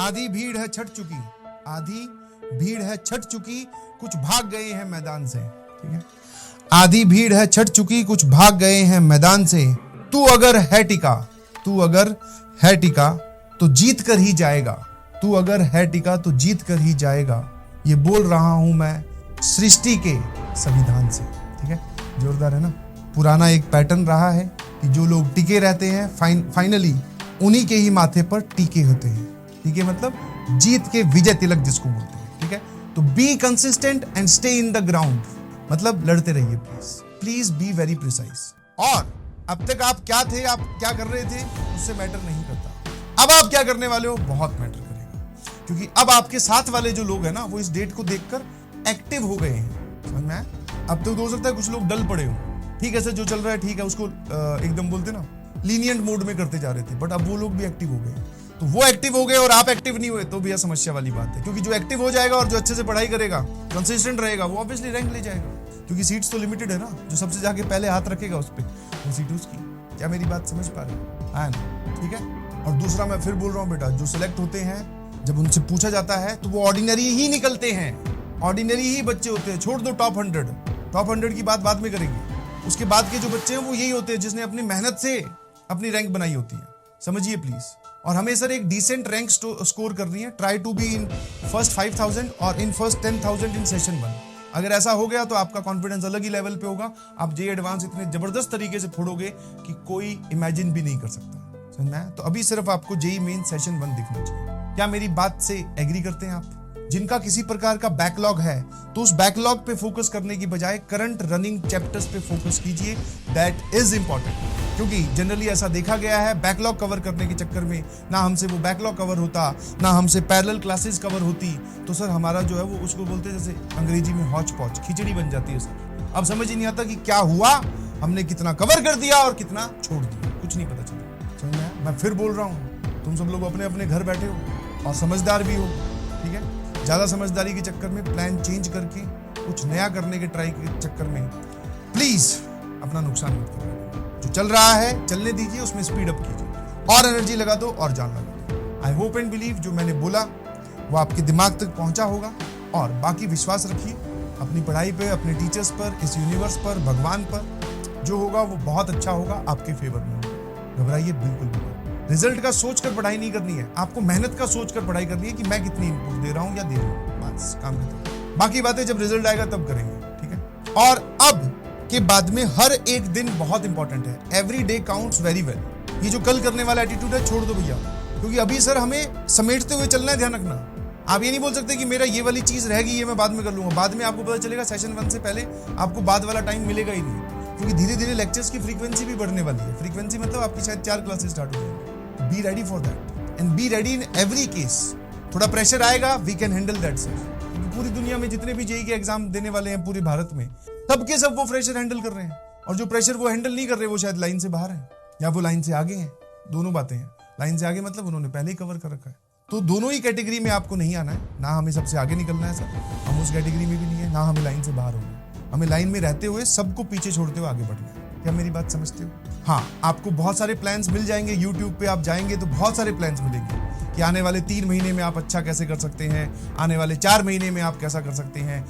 आधी भीड़ है छट चुकी, आधी भीड़ है छट चुकी, कुछ भाग गए हैं मैदान से। ठीक है, आधी भीड़ है छट चुकी, कुछ भाग गए हैं मैदान से। तू अगर है टिका, तू अगर है टिका तो जीत कर ही जाएगा, तू अगर है टिका तो जीत कर ही जाएगा। ये बोल रहा हूं मैं सृष्टि के संविधान से। ठीक है, जोरदार है ना। पुराना एक पैटर्न रहा है कि जो लोग टिके रहते हैं फाइनली उन्हीं के ही माथे पर टीके होते हैं। टीके मतलब जीत के विजय तिलक जिसको बोलते हैं। ठीक है, तो be consistent and stay in the ground, मतलब लड़ते रहिए please, please be very precise. और अब तक आप क्या थे, आप क्या कर रहे थे, उससे मैटर नहीं करता। अब आप क्या करने वाले हो बहुत मैटर करेगा, क्योंकि अब आपके साथ वाले जो लोग हैं ना वो इस डेट को देखकर एक्टिव हो गए हैं। समझ में आया? अब तो हो सकता है कुछ लोग डल पड़े हो, ठीक है सर जो चल रहा है ठीक है, उसको एकदम बोलते ना लीनियंट मोड में करते जा रहे थे, बट अब वो लोग भी एक्टिव हो गए। तो वो एक्टिव हो गए और आप एक्टिव नहीं हुए तो भी यह समस्या वाली बात है, क्योंकि जो एक्टिव हो जाएगा और जो अच्छे से पढ़ाई करेगा, कंसिस्टेंट रहेगा, वो ऑब्वियसली रैंक ले जाएगा, क्योंकि सीट्स तो लिमिटेड है ना। जो सबसे जाके पहले हाथ रखेगा उस पर वो सीट उसकी। क्या मेरी बात समझ पा रहे हो? हाँ ना, ठीक है। और दूसरा मैं फिर बोल रहा हूँ बेटा, जो सिलेक्ट होते हैं जब उनसे पूछा जाता है तो वो ऑर्डिनरी ही निकलते हैं, ऑर्डिनरी ही बच्चे होते हैं। छोड़ दो टॉप 100 की बात बाद में करेंगे। उसके बाद के जो बच्चे हैं वो यही होते हैं जिसने अपनी मेहनत से अपनी रैंक बनाई होती है, समझिए प्लीज। और हमें सर एक डिसेंट रैंक स्कोर करनी है। Try to be in first 5000 और इन फर्स्ट 10,000 इन सेशन 1। अगर ऐसा हो गया तो आपका कॉन्फिडेंस अलग ही लेवल पे होगा। आप जे एडवांस इतने जबरदस्त तरीके से फोड़ोगे कि कोई इमेजिन भी नहीं कर सकता। समझ में आया? तो अभी सिर्फ आपको जेई मेन सेशन 1 दिखना चाहिए। क्या मेरी बात से एग्री करते हैं आप? जिनका किसी प्रकार का बैकलॉग है तो उस बैकलॉग पे फोकस करने की बजाय करंट रनिंग चैप्टर्स पे फोकस कीजिए, दैट इज इंपॉर्टेंट। क्योंकि जनरली ऐसा देखा गया है बैकलॉग कवर करने के चक्कर में ना हमसे वो बैकलॉग कवर होता, ना हमसे पैरेलल क्लासेस कवर होती, तो सर हमारा जो है वो उसको बोलते हैं जैसे अंग्रेजी में हौच पौच, खिचड़ी बन जाती है सर। अब समझ ही नहीं आता कि क्या हुआ, हमने कितना कवर कर दिया और कितना छोड़ दिया, कुछ नहीं पता चला। समझ में आया? मैं फिर बोल रहा हूँ, तुम सब लोग अपने अपने घर बैठे हो और समझदार भी हो। ठीक है, ज्यादा समझदारी के चक्कर में प्लान चेंज करके कुछ नया करने के ट्राई के चक्कर में प्लीज अपना नुकसान मत करो। जो चल रहा है चलने दीजिए, उसमें स्पीड अप कीजिए और एनर्जी लगा दो और जान लगा दो। आई होप एंड बिलीव जो मैंने बोला वो आपके दिमाग तक पहुंचा होगा। और बाकी विश्वास रखिए अपनी पढ़ाई पे, अपने टीचर्स पर, इस यूनिवर्स पर, भगवान पर। जो होगा वो बहुत अच्छा होगा, आपके फेवर में होगा। घबराइए बिल्कुल भी। रिजल्ट का सोचकर पढ़ाई नहीं करनी है, आपको मेहनत का सोचकर पढ़ाई करनी है कि मैं कितनी इनपुट दे रहा हूं या दे रहा हूं, बस काम खत्म। बाकी बातें जब रिजल्ट आएगा तब करेंगे। ठीक है, और अब के बाद में हर एक दिन बहुत इंपॉर्टेंट है। Every day counts very well. ये जो कल करने वाला एटीट्यूड है छोड़ दो भैया, क्योंकि अभी सर हमें समेटते हुए चलना है, ध्यान रखना। आप ये नहीं बोल सकते कि मेरा ये वाली चीज रहेगी, ये मैं बाद में कर लूंगा। बाद में आपको पता चलेगा सेशन 1 से पहले आपको बाद वाला टाइम मिलेगा ही नहीं, क्योंकि धीरे धीरे लेक्चर्स की फ्रीक्वेंसी भी बढ़ने वाली है। फ्रीक्वेंसी मतलब आपकी शायद 4 क्लासेस स्टार्ट हो जाएंगी। Be ready for that and be ready in every case. थोड़ा प्रेशर आएगा, we can handle that sir, क्योंकि पूरी दुनिया में जितने भी जेईई के एग्जाम देने वाले हैं पूरे भारत में, सबके सब वो प्रेशर हैंडल कर रहे हैं। और जो प्रेशर वो हैंडल नहीं कर रहे वो शायद लाइन से बाहर है या वो लाइन से आगे हैं। दोनों बातें हैं। लाइन से आगे मतलब उन्होंने पहले ही कवर कर रखा है। तो दोनों ही कैटेगरी में आपको नहीं आना है, ना हमें सबसे आगे निकलना है सर, हम उस कैटेगरी में भी नहीं है, ना हमें लाइन से बाहर होना है। हमें लाइन में रहते हुए सबको पीछे छोड़ते हुए आगे बढ़ना है। क्या मेरी बात समझते हो? हाँ, आपको बहुत सारे प्लान्स मिल जाएंगे। यूट्यूब पे आप जाएंगे तो बहुत सारे प्लान्स मिलेंगे कि आने वाले 3 महीने में आप अच्छा कैसे कर सकते हैं, आने वाले 4 महीने में आप कैसा कर सकते हैं।